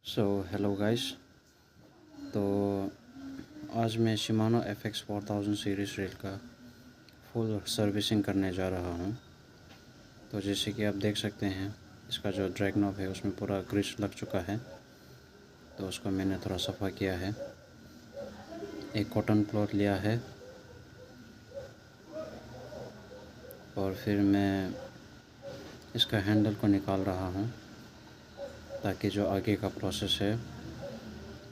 Hello guys. तो आज मैं शिमानो FX 4000 सीरीज़ रेल का फुल सर्विसिंग करने जा रहा हूँ। तो जैसे कि आप देख सकते हैं, इसका जो ड्रैग नॉब है उसमें पूरा ग्रीस लग चुका है, तो उसको मैंने थोड़ा सफ़ा किया है। एक कॉटन क्लॉथ लिया है और फिर मैं इसका हैंडल को निकाल रहा हूँ ताकि जो आगे का प्रोसेस है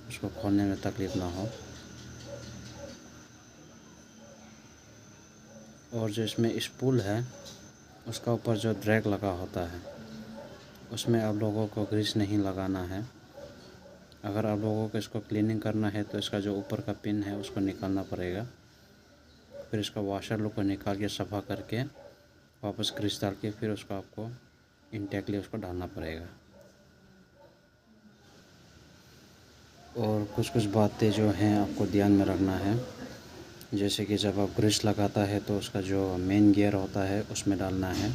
उसको खोलने में तकलीफ़ ना हो। और जो इसमें स्पूल है उसका ऊपर जो ड्रैग लगा होता है उसमें आप लोगों को ग्रीस नहीं लगाना है। अगर आप लोगों को इसको क्लीनिंग करना है तो इसका जो ऊपर का पिन है उसको निकालना पड़ेगा। फिर इसका वॉशर लूप को निकाल के सफ़ा करके वापस ग्रीस डाल के फिर उसको आपको इंटेकली उसको डालना पड़ेगा। और कुछ कुछ बातें जो हैं आपको ध्यान में रखना है, जैसे कि जब आप ग्रीस लगाता है तो उसका जो मेन गियर होता है उसमें डालना है,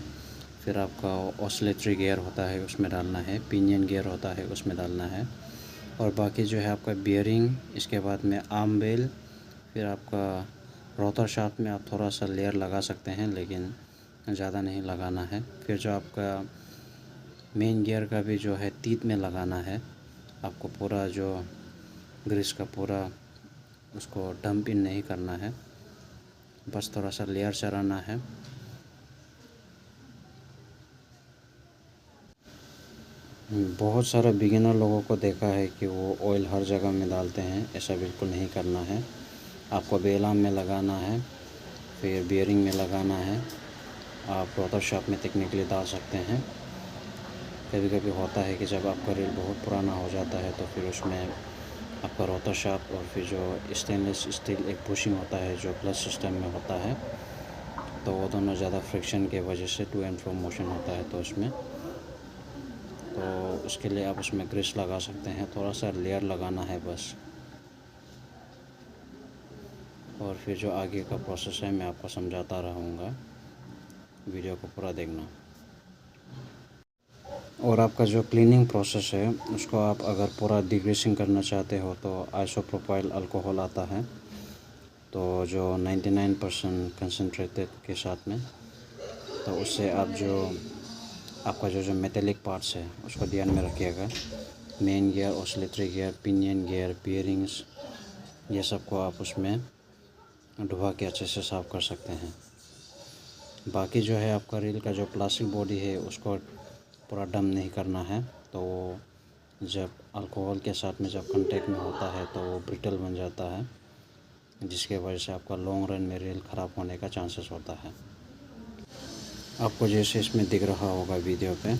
फिर आपका ऑसिलेटरी गियर होता है उसमें डालना है, पिनियन गियर होता है उसमें डालना है, और बाकी जो है आपका बियरिंग, इसके बाद में आर्म बेल, फिर आपका रोटर शाफ्ट में आप थोड़ा सा लेयर लगा सकते हैं लेकिन ज़्यादा नहीं लगाना है। फिर जो आपका मेन गियर का भी जो है टीथ में लगाना है, आपको पूरा जो ग्रीस का पूरा उसको डंप इन नहीं करना है, बस थोड़ा सा लेयर चढ़ाना है। बहुत सारा बिगिनर लोगों को देखा है कि वो ऑयल हर जगह में डालते हैं, ऐसा बिल्कुल नहीं करना है। आपको बेल आर्म में लगाना है, फिर बियरिंग में लगाना है। आप रोटर शाफ्ट में टेक्निकली डाल सकते हैं। कभी कभी होता है कि जब आपका रील बहुत पुराना हो जाता है तो फिर उसमें आपका रोटर शाफ्ट और फिर जो स्टेनलेस स्टील एक बुशिंग होता है जो प्लस सिस्टम में होता है, तो वो दोनों ज़्यादा फ्रिक्शन के वजह से टू एंड फ्रो मोशन होता है, तो उसमें तो उसके लिए आप उसमें ग्रीस लगा सकते हैं। थोड़ा सा लेयर लगाना है बस। और फिर जो आगे का प्रोसेस है मैं आपको समझाता रहूँगा, वीडियो को पूरा देखना। और आपका जो क्लीनिंग प्रोसेस है उसको आप अगर पूरा डिग्रेसिंग करना चाहते हो तो आइसोप्रोपाइल अल्कोहल आता है, तो जो 99% कंसनट्रेटेड के साथ में, तो उससे आप जो आपका जो मेटेलिक पार्ट्स है उसको ध्यान में रखिएगा। Main gear, oscillatory gear, pinion gear, bearings, ये सब को आप उसमें डुबा के अच्छे से साफ़ कर सकते हैं। बाकी जो है आपका रील का जो प्लास्टिक बॉडी है उसको पूरा डम नहीं करना है, तो वो जब अल्कोहल के साथ में जब कांटेक्ट में होता है तो वो ब्रिटल बन जाता है, जिसके वजह से आपका लॉन्ग रन में रील ख़राब होने का चांसेस होता है। आपको जैसे इसमें दिख रहा होगा वीडियो पे,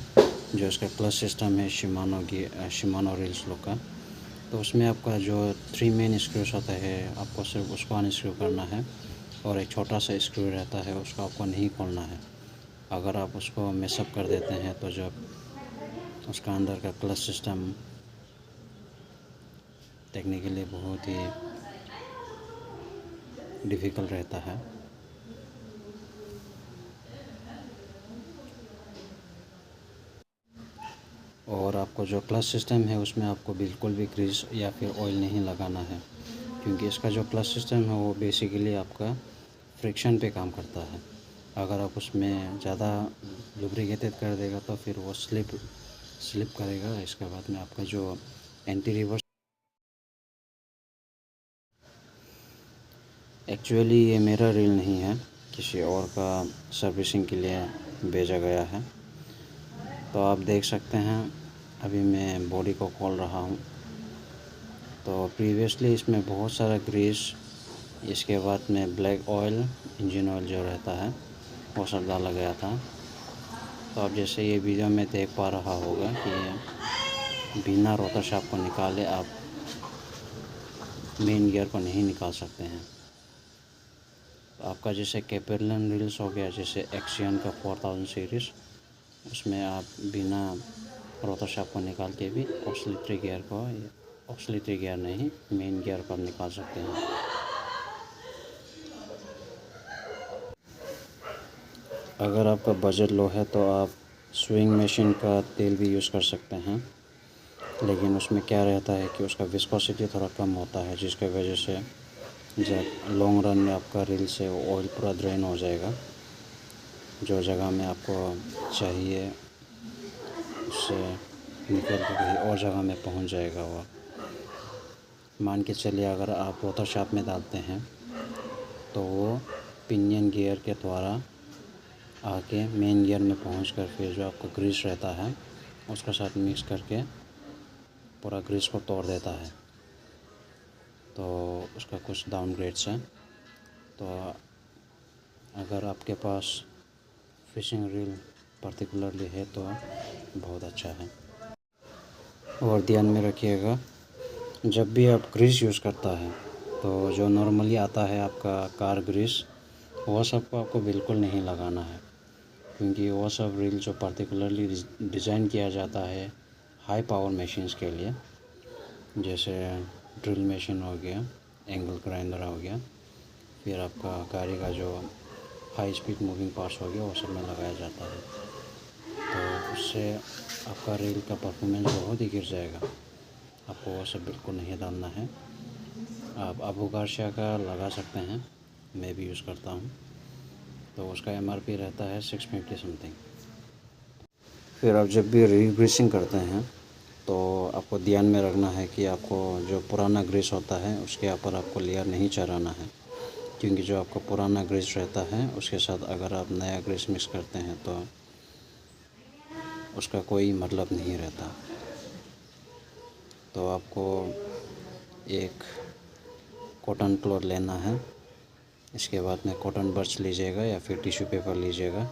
जो इसका क्लच सिस्टम है शिमानो रील्स लोग का, तो उसमें आपका जो 3 मेन स्क्रूज होता है आपको सिर्फ उसको अनस्क्रू करना है, और एक छोटा सा स्क्रू रहता है उसको आपको नहीं खोलना है। अगर आप उसको मिसअप कर देते हैं तो जब उसका अंदर का क्लच सिस्टम टेक्निकली बहुत ही डिफ़िकल्ट रहता है। और आपको जो क्लच सिस्टम है उसमें आपको बिल्कुल भी ग्रीस या फिर ऑयल नहीं लगाना है, क्योंकि इसका जो क्लच सिस्टम है वो बेसिकली आपका फ्रिक्शन पे काम करता है। अगर आप उसमें ज़्यादा लुब्रिकेटेड कर देगा तो फिर वो स्लिप करेगा। इसके बाद में आपका जो एंटी रिवर्स, एक्चुअली ये मेरा रील नहीं है, किसी और का सर्विसिंग के लिए भेजा गया है। तो आप देख सकते हैं अभी मैं बॉडी को खोल रहा हूँ। तो प्रीवियसली इसमें बहुत सारा ग्रीस, इसके बाद में ब्लैक ऑयल, इंजन ऑयल जो रहता है वो सब डाला गया था। तो आप जैसे ये वीडियो में देख पा रहा होगा कि बिना रोटर शाफ्ट को निकाले आप मेन गियर को नहीं निकाल सकते हैं। तो आपका जैसे कैपेलन रील्स हो गया, जैसे एक्सियन का 4000 सीरीज़, उसमें आप बिना रोटर शाफ्ट को निकाल के भी ऑक्सिलेटरी गियर नहीं, मेन गियर को निकाल सकते हैं। अगर आपका बजट लो है तो आप स्विंग मशीन का तेल भी यूज़ कर सकते हैं। लेकिन उसमें क्या रहता है कि उसका विस्कोसिटी थोड़ा कम होता है, जिसकी वजह से जब लॉन्ग रन में आपका रील से ऑयल पूरा ड्रेन हो जाएगा, जो जगह में आपको चाहिए उससे निकल के कहीं और जगह में पहुंच जाएगा वो। मान के चलिए अगर आप फोटोशॉप में डालते हैं तो वो पिनियन गियर के द्वारा आके मेन गियर में पहुंचकर फिर जो आपका ग्रीस रहता है उसके साथ मिक्स करके पूरा ग्रीस को तोड़ देता है। तो उसका कुछ डाउनग्रेड्स हैं। तो अगर आपके पास फिशिंग रील पर्टिकुलरली है तो बहुत अच्छा है। और ध्यान में रखिएगा, जब भी आप ग्रीस यूज़ करता है तो जो नॉर्मली आता है आपका कार ग्रीस, वो सब को आपको बिल्कुल नहीं लगाना है, क्योंकि वो सब रील जो पर्टिकुलरली डिज़ाइन किया जाता है हाई पावर मशीन्स के लिए, जैसे ड्रिल मशीन हो गया, एंगल ग्राइंडर हो गया, फिर आपका गाड़ी का जो हाई स्पीड मूविंग पार्ट्स हो गया, वो सब में लगाया जाता है। तो उससे आपका रील का परफॉर्मेंस बहुत ही गिर जाएगा। आपको वो सब बिल्कुल नहीं डालना है। आप अबू गार्सिया का लगा सकते हैं, मैं भी यूज़ करता हूँ। तो उसका MRP रहता है 650 समथिंग। फिर आप जब भी रीग्रीसिंग करते हैं तो आपको ध्यान में रखना है कि आपको जो पुराना ग्रीस होता है उसके ऊपर आपको लेयर नहीं चढ़ाना है, क्योंकि जो आपका पुराना ग्रीस रहता है उसके साथ अगर आप नया ग्रीस मिक्स करते हैं तो उसका कोई मतलब नहीं रहता। तो आपको एक कॉटन क्लॉथ लेना है, इसके बाद में कॉटन बड्स लीजिएगा या फिर टिश्यू पेपर लीजिएगा।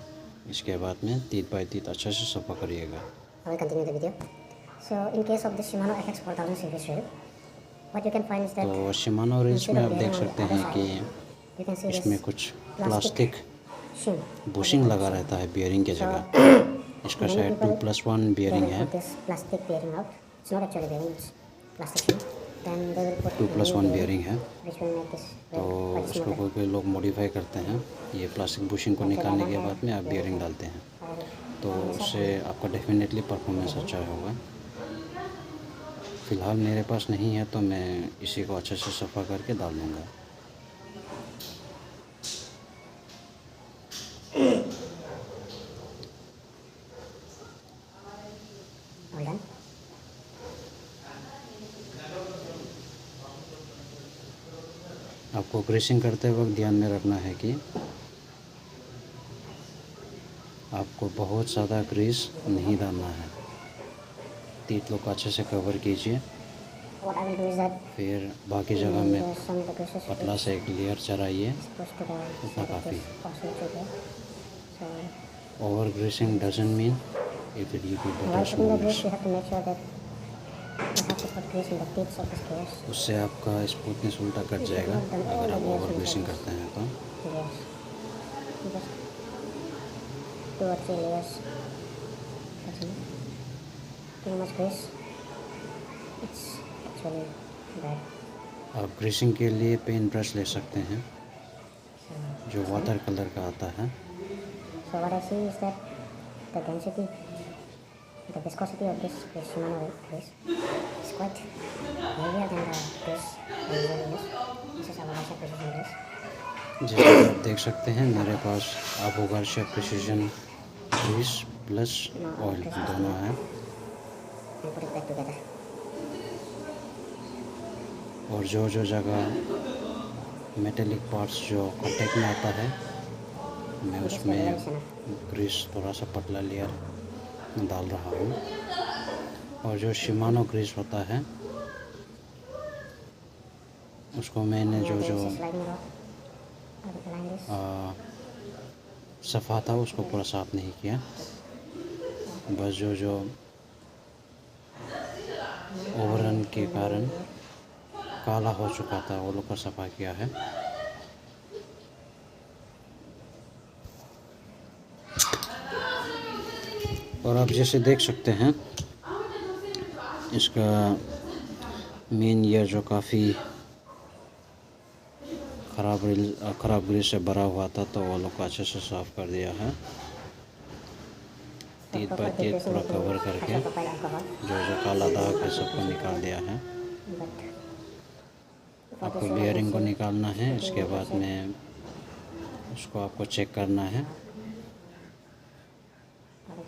इसके बाद में तीत बाई तीत अच्छे से सफ़ा करिएगा। I will continue the video. So in case of the Shimano FX 4000 series reel, what you can find is that तो शिमानो रील्स instead में of आप देख bearing on सकते the other हैं कि side, you can see इसमें this कुछ plastic plastic shim at the bushing top. लगा रहता है बियरिंग के So जगह। इसका many शायद people 2+1 they बियरिंग will है, put this plastic bearing out. It's not actually bearing, it's plastic shim. Then they will put a new 2+1 bearing bearing है। which will make this तो reel much उसको smoother. कोई लोग modify करते हैं, ये plastic bushing को Like निकालने I के don't बाद में आप have बियरिंग bearing डालते हैं, तो on this उससे side. आपका डेफिनेटली परफॉर्मेंस अच्छा होगा। फ़िलहाल मेरे पास नहीं है तो मैं इसी को अच्छे से सफ़ा करके डाल दूँगा। All done. आपको ग्रीसिंग करते वक्त ध्यान में रखना है कि आपको बहुत ज़्यादा ग्रीस नहीं डालना है। तीत लोग अच्छे से कवर कीजिए, What I will do is that फिर बाकी जगह में there's some of the greases पतला which से एक लेयर चढ़ाइए, supposed to go उतना inside of काफ़ी। this faucet right there. So over greasing doesn't mean it will give you while better putting the grease, smoothness. you have to make sure that you have to put grease in the tips of the screws. उससे आपका smoothness उल्टा cut You should जाएगा not dump all अगर the आप gears over inside greasing this करते हैं तो। gears. Just 2 or 3 layers. That's enough. Too much grease, it's actually bad. आप ग्रीसिंग के लिए पेंट ब्रश ले सकते हैं So, जो वाटर कलर का आता है। so what I see is that the density, the viscosity of this Shimano grease is quite heavier than the grease I usually use. This is our Garcia Precision grease. जैसे कि आप देख सकते हैं मेरे पास Abu Garcia precision grease plus oil दोनों हैं। And put it back together. और जो जगह मेटेलिक पार्ट्स जो कांटेक्ट में आता है मैं Just उसमें very enough. ग्रीस थोड़ा सा पतला लेयर डाल रहा हूँ। और जो शिमानो ग्रीस होता है उसको मैंने Now जो there is a sliding rod. I will align this. सफ़ा था उसको पूरा साफ़ नहीं किया, बस जो ओवररन के कारण काला हो चुका था वो लोग को सफ़ा किया है। और आप जैसे देख सकते हैं इसका मेन ईयर जो काफ़ी ख़राब ग्रीस से भरा हुआ था, तो वो लोग को अच्छे से साफ़ कर दिया है। तीत बाय तीत पूरा कवर करके isopropyl alcohol. जो काला दाग है सबको निकाल दिया है। But for आपको this one, I bearing can को say निकालना है, it इसके is बाद में उसको आपको चेक करना है।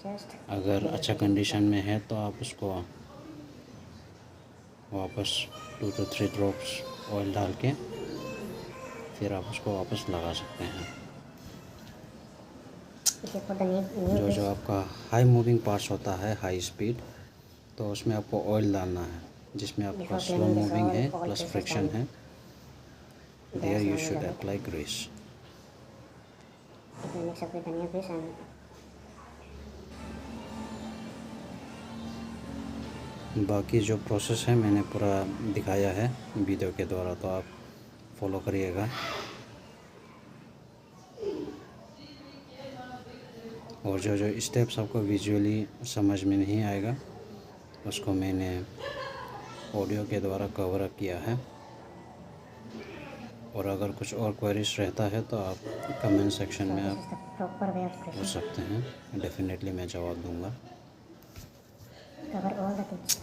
just अगर अच्छा कंडीशन में है तो आप उसको वापस 2 to 3 ड्रॉप्स ऑयल डाल के फिर आप उसको वापस लगा सकते हैं। इसे for the new जो is आपका हाई मूविंग पार्ट्स होता है, हाई स्पीड, तो उसमें आपको ऑयल डालना है। जिसमें आपका Before slow cleaning this moving है all plus places friction and है, there there is you no use should of it. Apply grease. It will mix up with the new grease and बाकी जो process है मैंने पूरा दिखाया है video के द्वारा, तो आप फॉलो करिएगा। और जो स्टेप्स आपको विजुअली समझ में नहीं आएगा उसको मैंने ऑडियो के द्वारा कवर अप किया है। और अगर कुछ और क्वेरीज रहता है तो आप कमेंट सेक्शन में this आप is the proper way of पूछ pressing. सकते हैं, डेफिनेटली मैं जवाब दूंगा। Cover all the things.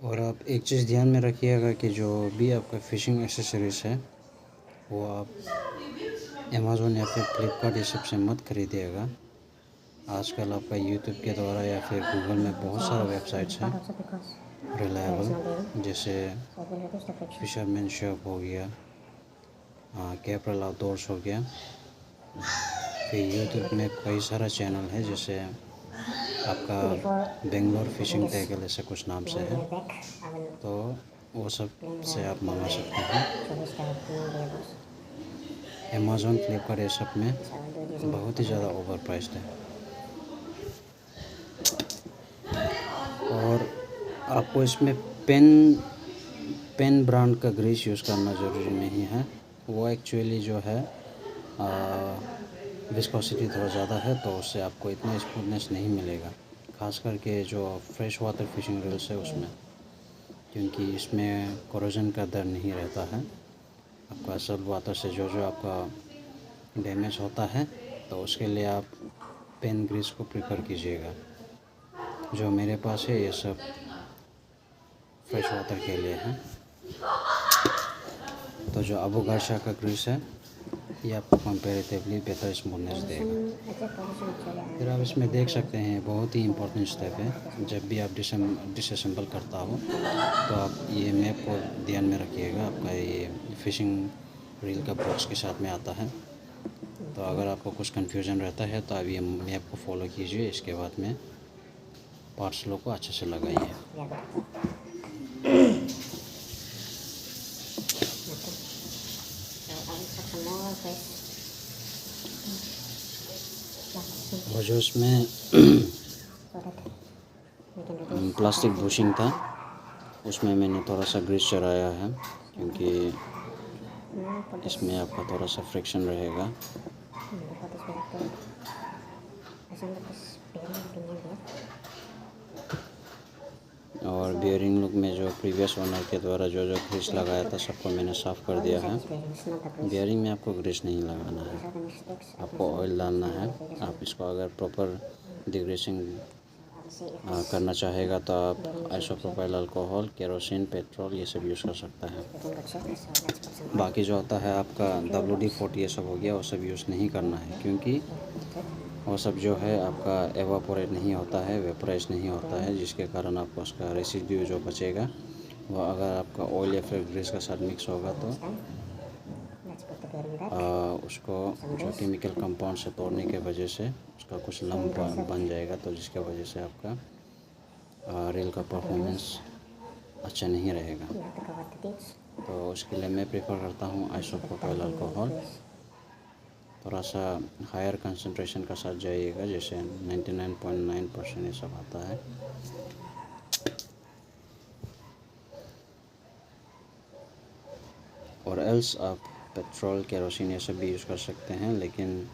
और आप एक चीज़ ध्यान में रखिएगा कि जो भी आपका फ़िशिंग एक्सेसरीज़ है वो आप अमेज़ॉन या फिर फ्लिपकार्ट ये सब से मत खरीदिएगा। आजकल आपका यूट्यूब के द्वारा या फिर गूगल में बहुत सारा वेबसाइट्स हैं Also because रिलायबल, जैसे so it will reduce the friction. Fisherman shop हो गया, कैपरल आउटडोर्स हो गया। फिर यूट्यूब में कई सारा चैनल है, जैसे आपका बेंगलोर फिशिंग टैकल ऐसे कुछ नाम से है, Back, I will तो वो सब से आप मंगा सकते हैं। show this the cleaning gearbox. Amazon Flipkart ये सब में So I will do it using बहुत ही ज़्यादा ओवर प्राइस्ड है। और आपको इसमें पेन ब्रांड का ग्रीस यूज़ करना ज़रूरी नहीं है। वो एक्चुअली जो है विस्कोसिटी थोड़ा ज़्यादा है, तो उससे आपको इतना स्मूथनेस नहीं मिलेगा, ख़ास करके जो फ्रेश वाटर फिशिंग रील्स है उसमें, क्योंकि इसमें कोरोजन का डर नहीं रहता है। आपका असल वाटर से जो आपका डैमेज होता है, तो उसके लिए आप पेन ग्रीस को प्रेफर कीजिएगा। जो मेरे पास है ये सब फ्रेश वाटर के लिए है। तो जो अबू गार्शा का ग्रीस है ये आपको कंपैरेटिवली बेहतर स्मूथनेस देगा। exact position actually. फिर आप इसमें देख सकते हैं, बहुत ही इंपॉर्टेंट स्टेप है, जब भी आप डिसअसेंबल करता हो तो आप ये मैप को ध्यान में रखिएगा। आपका ये फिशिंग रील का बॉक्स के साथ में आता है, तो अगर आपको कुछ कन्फ्यूज़न रहता है तो आप ये मैप को फॉलो कीजिए। इसके बाद में पार्सलों को अच्छे से लगाइए। और जो इसमें प्लास्टिक बुशिंग था उसमें मैंने थोड़ा सा ग्रीस चढ़ाया है, क्योंकि इसमें आपका थोड़ा सा फ्रिक्शन रहेगा। और बियरिंग लुक में जो प्रीवियस ओनर के द्वारा जो ग्रीस लगाया था सबको मैंने साफ़ कर दिया है। बियरिंग में आपको ग्रीस नहीं लगाना है, आपको ऑयल डालना है। आप इसको अगर प्रॉपर डिग्रेसिंग करना चाहेगा तो आप आइसोप्रोपाइल अल्कोहल, केरोसिन, पेट्रोल ये सब यूज़ कर सकता है। बाकी जो होता है आपका WD-40 ये सब हो गया, वो सब यूज़ नहीं करना है, क्योंकि वो सब जो है आपका एवापोरेट नहीं होता है, वेपराइज नहीं होता है, जिसके कारण आपको उसका रेसिड्यू जो बचेगा वो अगर आपका ऑयल या फिर ग्रीस के साथ मिक्स होगा तो उसको जो केमिकल कंपाउंड से तोड़ने के वजह से उसका कुछ लम्ब बन जाएगा, तो जिसके वजह से आपका रील का परफॉर्मेंस अच्छा नहीं रहेगा। तो उसके लिए मैं प्रेफर करता हूँ आइसोप्रोपाइल अल्कोहल। थोड़ा सा हायर कंसंट्रेशन का साथ जाइएगा, जैसे 99.9% ये सब आता है। और एल्स आप पेट्रोल, केरोसिन ये सब भी यूज़ कर सकते हैं, लेकिन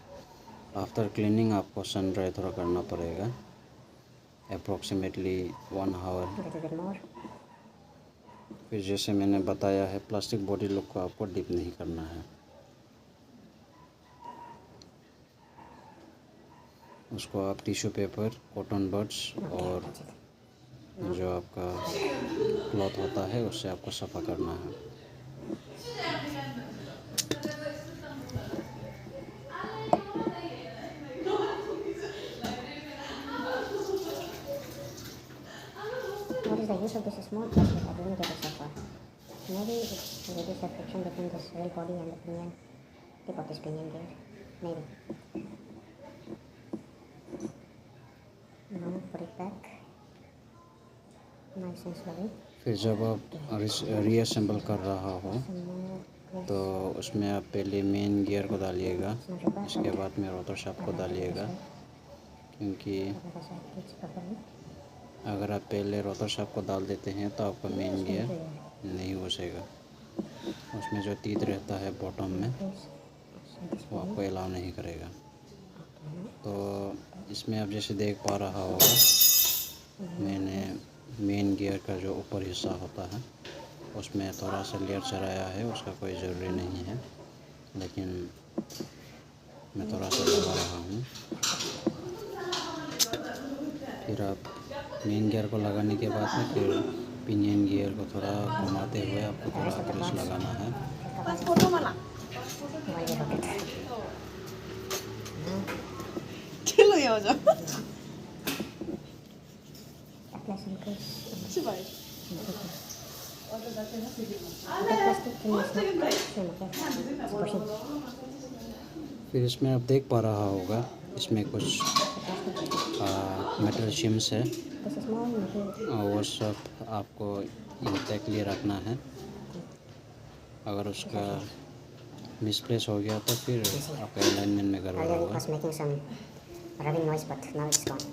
आफ्टर क्लीनिंग आपको सन ड्राई थोड़ा करना पड़ेगा। Approximately 1 hour. a little bit more. फिर जैसे मैंने बताया है, प्लास्टिक बॉडी लोग को आपको डिप नहीं करना है, उसको आप टिश्यू पेपर, कॉटन बड्स और That's it. जो आपका क्लॉथ होता है उससे आपको सफ़ा करना है। What is the use of this small plastic? I didn't get it so far. Maybe it's to reduce the friction between this real body and the pinion tip of this pinion gear. Maybe. Now put it back. Nice and slowly. फिर जब आप reassemble कर रहा हो Some more grease. तो उसमें आप पहले मेन गियर को डालिएगा, It's not required, उसके but बाद में रोटर शाफ्ट को I like it this डालिएगा, way. क्योंकि Otherwise I fits properly. अगर आप पहले रोटर शाफ्ट को डाल देते हैं तो आपका मेन गियर नहीं घुसेगा, उसमें जो तीत रहता है बॉटम में Grease. So this वो way. आपको अलाउ नहीं करेगा। Okay. तो इसमें आप जैसे देख पा रहा होगा, मैंने मेन गियर का जो ऊपर हिस्सा होता है उसमें थोड़ा सा लेयर चढ़ाया है, उसका कोई ज़रूरी नहीं है, लेकिन मैं थोड़ा सा लगा रहा हूँ। फिर आप मेन गियर को लगाने के बाद में फिर पिनियन गियर को थोड़ा घुमाते हुए आपको थोड़ा ग्रीस लगाना है। While you rotate. 킬로 여자. Apply some grease. 제발. The plastic thing is not same, okay? It's pushing. फिर इसमें आप देख पा रहा होगा, इसमें कुछ मेटल शिम्स है, This is small material. और वो सब आपको इंटैक्टली रखना है। अगर उसका मिसप्लेस हो गया तो फिर आपका अलाइनमेंट में गड़बड़ Earlier it होगा। was making some rubbing noise, but now it's gone.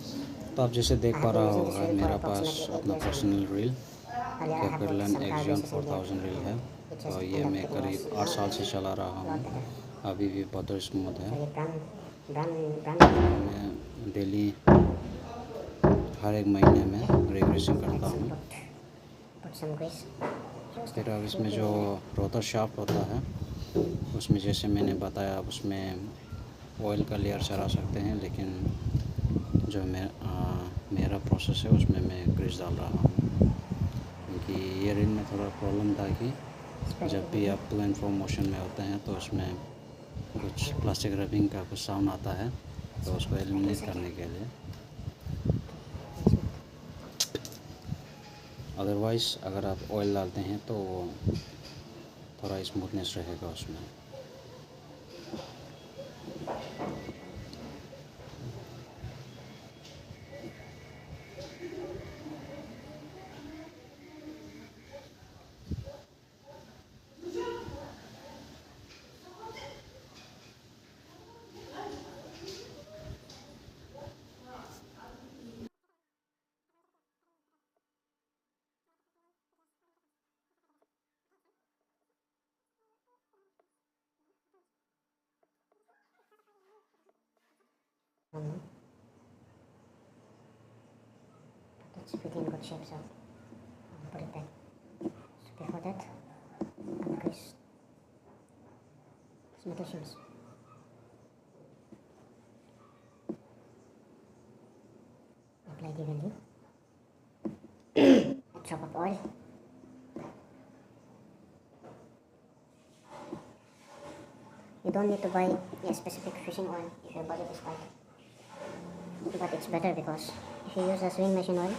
तो आप जैसे देख पा रहा होगा, मेरा पास अपना personal reel Earlier I have capital some car एक्सियन races in 4000 reel है, It तो just ये ended मैं up करीब getting 8 साल से चला रहा lot हूँ, better. अभी भी बहुत स्मूथ है। So ये brand मैं डेली हर एक महीने में रिग्रेशन करता हूँ। put some grease. फिर अब इसमें जो रोटर शाफ्ट होता है उसमें जैसे मैंने बताया, आप उसमें ऑयल का लेयर चढ़ा सकते हैं, लेकिन जो मेरा प्रोसेस है उसमें मैं ग्रीस डाल रहा हूँ, क्योंकि ये रिल में थोड़ा प्रॉब्लम था कि जब भी आप टू एंड फ्रो मोशन में होते हैं तो उसमें कुछ प्लास्टिक रबिंग का कुछ साउंड आता है, तो उसको एलिमिनेट करने के लिए। अदरवाइज़ अगर आप ऑयल डालते हैं तो थोड़ा स्मूथनेस रहेगा उसमें। It's pretty in good shape, so I'll put it back. So before that, I'll grease some metal shims. Apply it evenly. A drop of oil. You don't need to buy a specific fishing oil if your budget is tight. But it's better because if you use a sewing machine oil,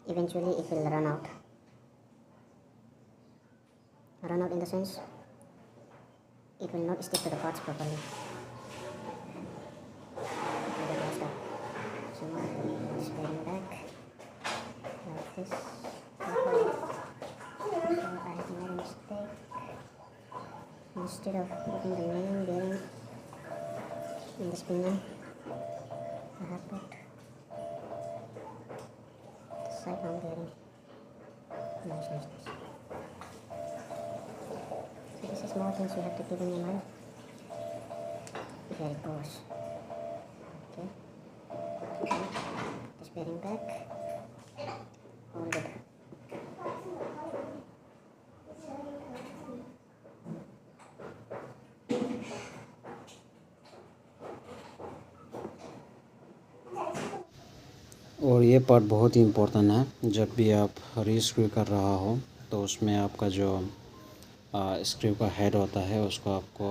eventually it will run out. Run out in the sense, it will not stick to the parts properly. Okay, that was that. So now it's spreading back like this. So I have made a mistake. Instead of putting the main bearing in the spinner, I have put the side arm bearing. Nice. So this is more things you have to keep in your mind. Here it goes. Okay. This bearing back, all good. और ये part बहुत ही important है। जब भी आप रीस्क्रू कर रहा हो तो उसमें आपका जो स्क्रू का हेड होता है उसको आपको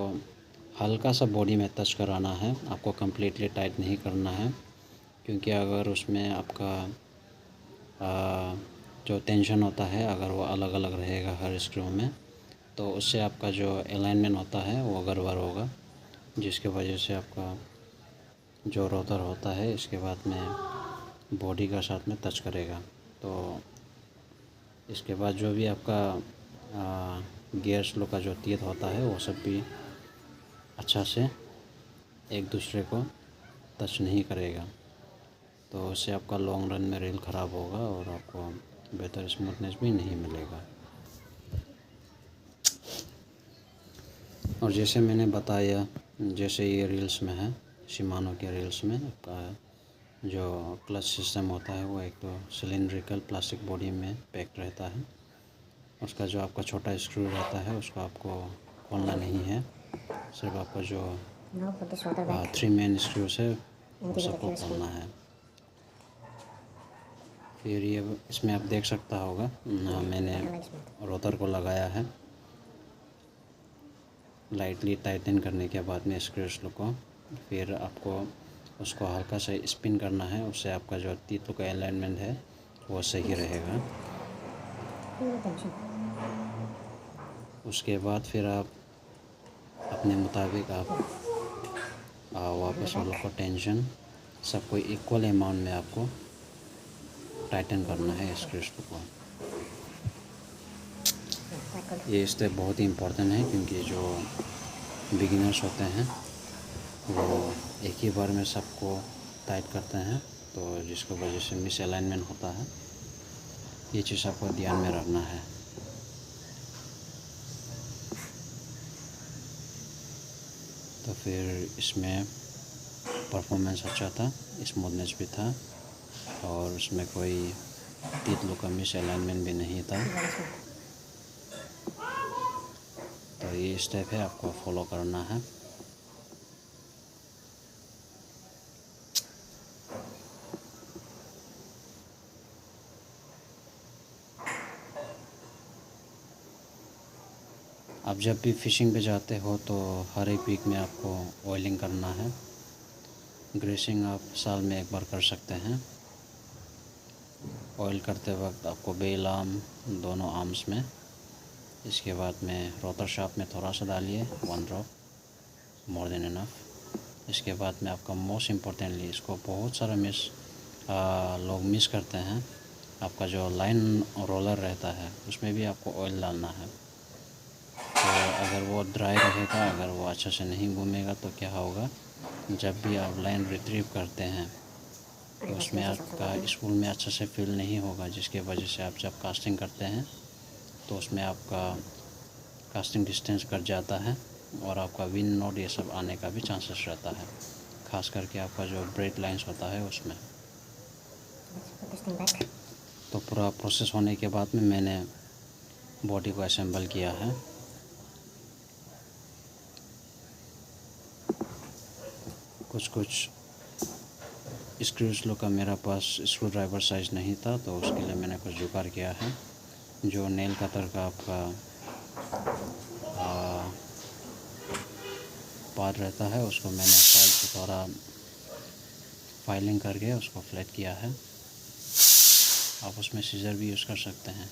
हल्का सा बॉडी में टच कराना है, आपको कम्प्लीटली टाइट नहीं करना है, क्योंकि अगर उसमें आपका जो टेंशन होता है अगर वो अलग अलग रहेगा हर स्क्रू में तो उससे आपका जो अलाइनमेंट होता है वो गड़बड़ होगा, जिसकी वजह से आपका जो रोटर होता है इसके बाद में बॉडी का साथ में टच करेगा। तो इसके बाद जो भी आपका गियर स्लो का जो तीत होता है वो सब भी अच्छा से एक दूसरे को टच नहीं करेगा, तो उससे आपका लॉन्ग रन में रेल ख़राब होगा और आपको बेहतर स्मूथनेस भी नहीं मिलेगा। और जैसे मैंने बताया, जैसे ये रील्स में है, शिमानो के रील्स में आपका जो क्लच सिस्टम होता है वो एक तो सिलिंड्रिकल प्लास्टिक बॉडी में पैक्ड रहता है। उसका जो आपका छोटा स्क्रू रहता है उसको आपको खोलना नहीं है, सिर्फ आपका जो Now put this rotor back 3 main screws है वो into the सबको reference खोलना pin. है। फिर ये इसमें आप देख सकता होगा मैंने Like smooth. रोटर को लगाया है, लाइटली टाइटन करने के बाद में स्क्रूज को फिर आपको उसको हल्का सा स्पिन करना है, उससे आपका जो तीतों का अलाइनमेंट है वो सही रहेगा। Feel the tension. उसके बाद फिर आप अपने मुताबिक आप वापस वालों को टेंशन सबको इक्वल अमाउंट में आपको टाइटन करना है स्क्रूज को। Yeah, quite good. ये स्टेप बहुत ही इम्पोर्टेंट है, क्योंकि जो बिगिनर्स होते हैं वो एक ही बार में सबको टाइट करते हैं, तो जिसकी वजह से मिस अलाइनमेंट होता है। ये चीज़ आपको ध्यान में रखना है। तो फिर इसमें परफॉर्मेंस अच्छा था, स्मूथनेस भी था और उसमें कोई तीतलों का मिस अलाइनमेंट भी नहीं था। Very smooth. तो ये स्टेप है आपको फॉलो करना है। आप जब भी फ़िशिंग पे जाते हो तो हर एक वीक में आपको ऑयलिंग करना है। ग्रेसिंग आप साल में एक बार कर सकते हैं। ऑयल करते वक्त आपको बेल आर्म दोनों आर्म्स में, इसके बाद में रोटर शाफ्ट में थोड़ा सा डालिए 1 ड्रॉप, मोर देन इनफ। इसके बाद में आपका मोस्ट इम्पोर्टेंटली इसको बहुत सारा लोग मिस करते हैं, आपका जो लाइन रोलर रहता है उसमें भी आपको ऑयल डालना है। तो अगर वो ड्राई रहेगा, अगर वो अच्छा से नहीं घूमेगा तो क्या होगा, जब भी आप लाइन रिट्रीव करते हैं तो उसमें आपका स्पूल में अच्छा से फील नहीं होगा, जिसके वजह से आप जब कास्टिंग करते हैं तो उसमें आपका कास्टिंग डिस्टेंस कट जाता है और आपका विंड नोट ये सब आने का भी चांसेस रहता है, खास करके आपका जो ब्रेड लाइंस होता है उसमें। Let's put this thing back. तो पूरा प्रोसेस होने के बाद में मैंने बॉडी को असेंबल किया है। कुछ स्क्रूज लोग का मेरा पास स्क्रू ड्राइवर साइज़ नहीं था, तो उसके लिए मैंने कुछ जुगाड़ किया है। जो नेल कटर का आपका पार्ट रहता है उसको मैंने फाइल से थोड़ा फाइलिंग करके उसको फ्लैट किया है। आप उसमें सीजर भी यूज़ कर सकते हैं।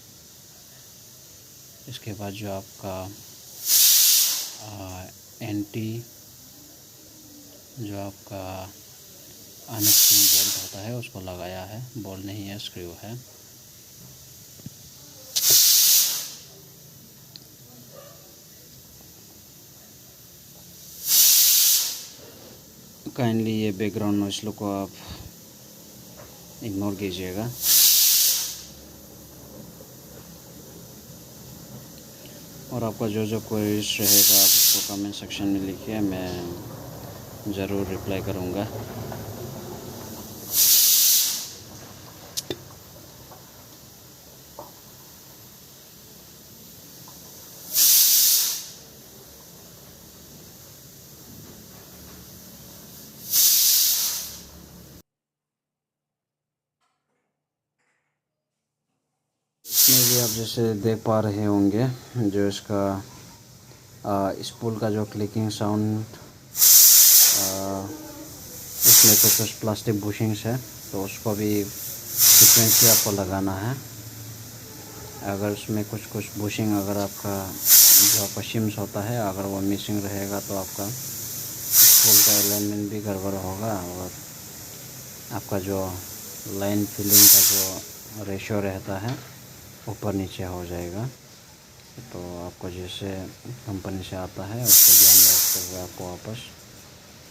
इसके बाद जो आपका एंटी जो आपका अनस्क्रू बोल्ट होता है उसको लगाया है, बोल्ट नहीं है स्क्रू है। काइंडली ये बैकग्राउंड नॉइस को आप इग्नोर कीजिएगा। और आपका जो क्वेरीज रहेगा आप उसको कमेंट सेक्शन में लिखिए, मैं ज़रूर रिप्लाई करूँगा। जैसे देख पा रहे होंगे जो इसका स्पूल का जो क्लिकिंग साउंड, इसमें कुछ प्लास्टिक बुशिंग्स है तो उसको भी फ्रिक्वेंसी आपको लगाना है। अगर उसमें कुछ बुशिंग अगर आपका जो आपका शिम्स होता है अगर वो मिसिंग रहेगा तो आपका स्पूल का अलाइनमेंट भी गड़बड़ होगा और आपका जो लाइन फिलिंग का जो रेशियो रहता है ऊपर नीचे हो जाएगा। तो आपको जैसे कंपनी से आता है उसको ध्यान में रखते हुए आपको वापस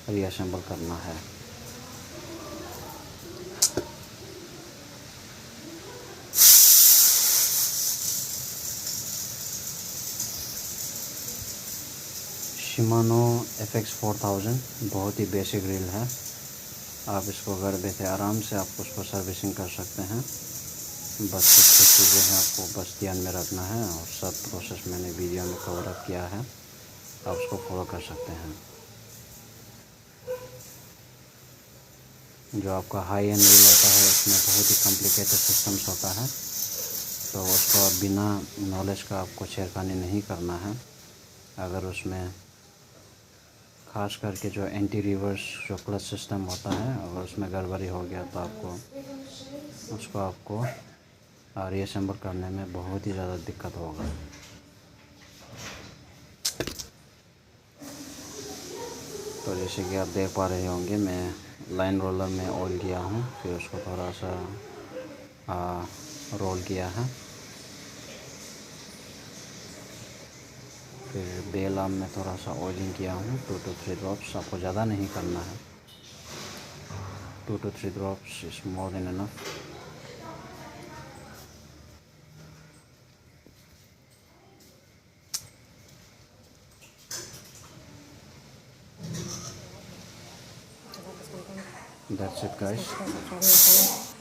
रीअसेंबल करना है। शिमानो FX4000 बहुत ही बेसिक ग्रिल है। आप इसको घर बैठे आराम से आप उसको सर्विसिंग कर सकते हैं। बस कुछ चीज़ें हैं आपको बस ध्यान में रखना है और सब प्रोसेस मैंने वीडियो में कवर अप किया है, आप उसको फॉलो कर सकते हैं। जो आपका हाई एंड ग्रिल होता है उसमें बहुत ही कॉम्प्लिकेटेड सिस्टम्स होता है तो उसको बिना नॉलेज का आपको छेड़खानी नहीं करना है। अगर उसमें खास करके जो एंटी रिवर्स जो क्लच सिस्टम होता है अगर उसमें गड़बड़ी हो गया तो आपको रीअसेंबल करने में बहुत ही ज़्यादा दिक्कत होगा। तो जैसे कि आप देख पा रहे होंगे मैं लाइन रोलर में ऑयल किया हूँ, फिर उसको थोड़ा सा रोल किया है, फिर बेल आर्म में थोड़ा सा ऑयलिंग किया हूँ 2 to 3 ड्रॉप्स। आपको ज़्यादा नहीं करना है, 2 to 3 drops is more than enough. That's it guys.